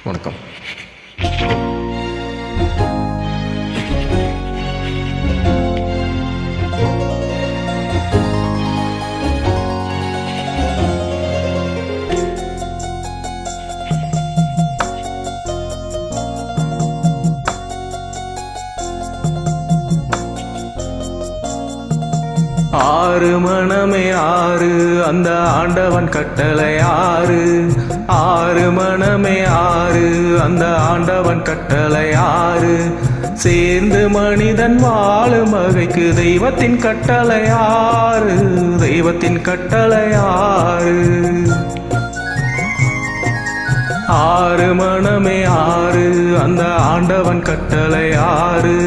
வணக்கம். ஆறு மனமே ஆறு, அந்த ஆண்டவன் கட்டளை ஆறு. ஆறு மனமே ஆறு, அந்த ஆண்டவன் கட்டளை ஆறு. சேர்ந்து மனிதன் வாழும் வகைக்கு தெய்வத்தின் கட்டளை ஆறு, தெய்வத்தின் கட்டளை ஆறு. ஆறு மனமே ஆறு, அந்த ஆண்டவன் கட்டளை ஆறு.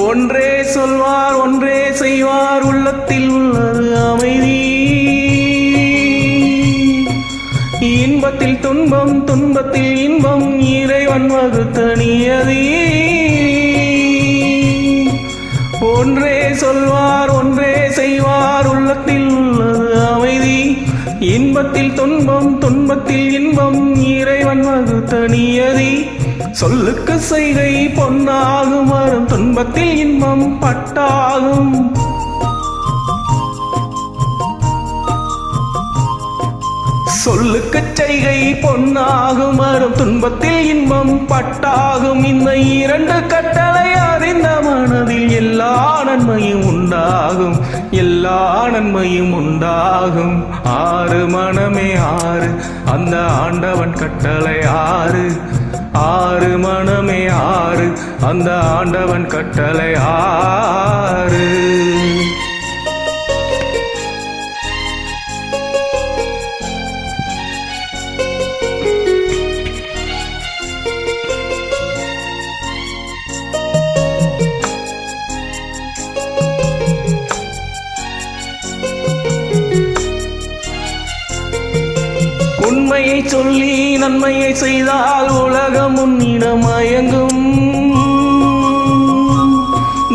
ஒன்றே சொல்வார் ஒன்றே செய்வார், உள்ளத்தில் உள்ளது அமைதி. இன்பத்தில் துன்பம் துன்பத்தில் இன்பம், இறைவன் வகுத்த நியதி. ஒன்றே சொல்வார் ஒன்றே செய்வார், உள்ளத்தில் உள்ளது அமைதி. இன்பத்தில் துன்பம் துன்பத்தில் இன்பம், இறைவன் வகுத்த நியதி. சொல்லுக்கு செய்கை பொன்னாகும், வரும் துன்பத்தில் இன்பம் பட்டாகும். சொல்லுக்கு செய்கை பொன்னாகும், வரும் துன்பத்தில் இன்பம் பட்டாகும். இந்த இரண்டு கட்டளை அறிந்த மனதில் எல்லா நன்மையும் உண்டாகும், எல்லா நன்மையும் உண்டாகும். ஆறு மனமே ஆறு, அந்த ஆண்டவன் கட்டளை ஆறு. ஆறு மனமே ஆறு, அந்த ஆண்டவன் கட்டளை ஆறு. உண்மையை சொல்லி நன்மையை செய்தால் உலகம் உன்னிடம் மயங்கும்.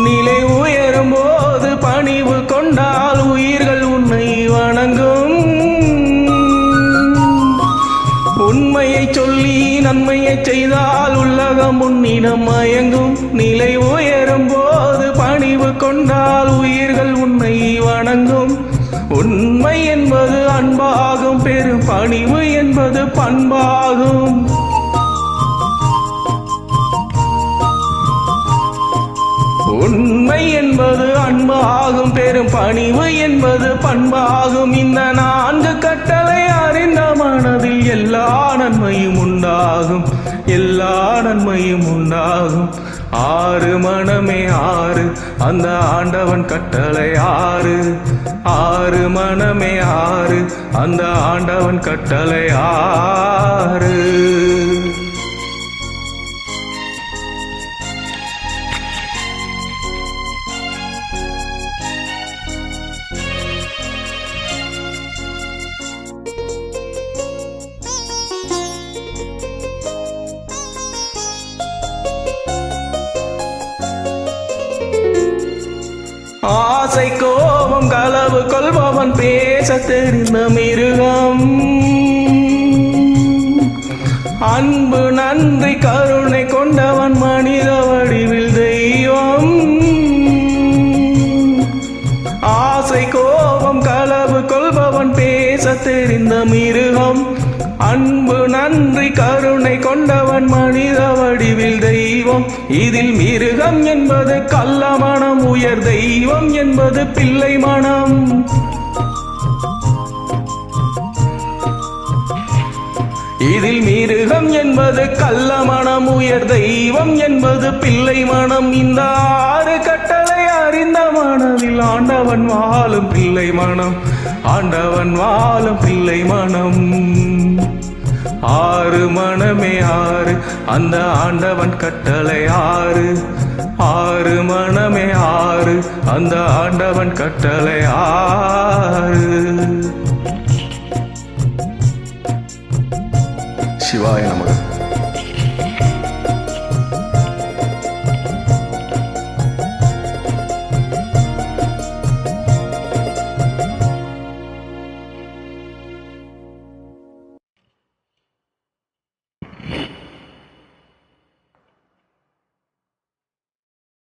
நிலை உயரும் போது பணிவு கொண்டால் உயிர்கள் உன்னை வணங்கும். உண்மையை சொல்லி நன்மையை செய்தால் உலகம் உன்னிடம் மயங்கும். நிலை உயரும் போது பணிவு கொண்டால் உயிர்கள் உன்னை வணங்கும். உண்மை என்பது அன்பாகும், பெரும் பணிவு என்பது பண்பாகும். உண்மை என்பது அன்பாகும், பெரும் பணிவு என்பது பண்பாகும். இந்த நான்கு கட்டளை அறிந்த மனதில் எல்லா நன்மையும் உண்டாகும், எல்லா நன்மையும் உண்டாகும். ஆறு மனமே ஆறு, அந்த ஆண்டவன் கட்டளை ஆறு. ஆறு மனமே ஆறு, அந்த ஆண்டவன் கட்டளை ஆறு. ஆசை கோபம் களவு கொள்பவன் பேச தெரிந்த மிருகம். அன்பு நன்றி கருணை கொண்டவன் மனித வடிவில் தெய்வம். ஆசை கோபம் களவு கொள்பவன் பேச தெரிந்த மிருகம். அன்பு நன்றி கருணை கொண்டவன் மனித வடிவில் தெய்வம். இதில் மிருகம் என்பது கள்ள மனம், உயர் தெய்வம் என்பது பிள்ளை மனம். இதில் மிருகம் என்பது கள்ள மனம், உயர் தெய்வம் என்பது பிள்ளை மனம். இந்த ஆறு கட்டளை அறிந்த மனதில் ஆண்டவன் வாழும் பிள்ளை மனம், ஆண்டவன் வாழும் பிள்ளை மனம். ஆறு மனமே ஆறு, அந்த ஆண்டவன் கட்டளை ஆறு. ஆறு மனமே ஆறு, ஆறு, அந்த ஆண்டவன் கட்டளை ஆறு. சிவாய நமக.